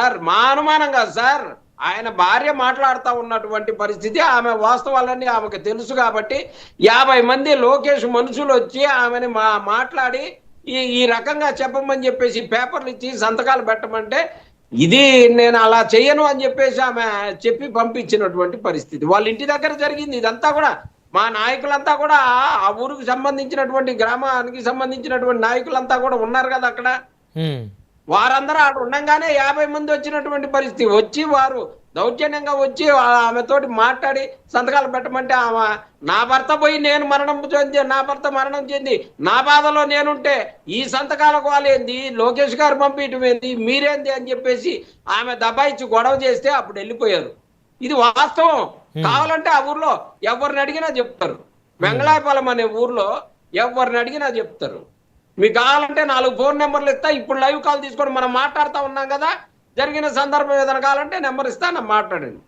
Sir, మా అనుమానం కాదు సార్. ఆయన భార్య మాట్లాడుతూ ఉన్నటువంటి పరిస్థితి, ఆమె వాస్తవాలన్నీ ఆమెకు తెలుసు కాబట్టి 50 మంది లోకేష్ మనుషులు వచ్చి ఆమెని మాట్లాడి ఈ రకంగా చెప్పమని చెప్పేసి పేపర్లు ఇచ్చి సంతకాలు పెట్టమంటే, ఇది నేను అలా చెయ్యను అని చెప్పేసి ఆమె చెప్పి పంపించినటువంటి పరిస్థితి. వాళ్ళ ఇంటి దగ్గర జరిగింది ఇదంతా కూడా. మా నాయకులంతా కూడా ఆ ఊరికి సంబంధించినటువంటి, గ్రామానికి సంబంధించినటువంటి నాయకులంతా కూడా ఉన్నారు కదా అక్కడ. వారందరూ ఆడ ఉండంగానే 50 మంది వచ్చినటువంటి పరిస్థితి. వచ్చి వారు దౌర్జన్యంగా వచ్చి ఆమెతోటి మాట్లాడి సంతకాలు పెట్టమంటే, ఆమె నా భర్త పోయి నేను మరణం చెంది, నా భర్త మరణం చెంది నా బాధలో నేనుంటే ఈ సంతకాలకు వాళ్ళేంది, లోకేష్ గారు పంపించడం ఏంది, మీరేంది అని చెప్పేసి ఆమె దబాయించి గొడవ చేస్తే అప్పుడు వెళ్ళిపోయారు. ఇది వాస్తవం. కావాలంటే ఆ ఊర్లో ఎవరిని అడిగినా చెప్తారు. వెంగళాయపాలెం అనే ఊర్లో ఎవరిని అడిగినా చెప్తారు. మీకు కావాలంటే 4 ఫోన్ నెంబర్లు ఇస్తా, ఇప్పుడు లైవ్ కాల్ తీసుకొని మనం మాట్లాడుతూ ఉన్నాం కదా, జరిగిన సందర్భం ఏదైనా కావాలంటే నెంబర్ ఇస్తా, మాట్లాడండి.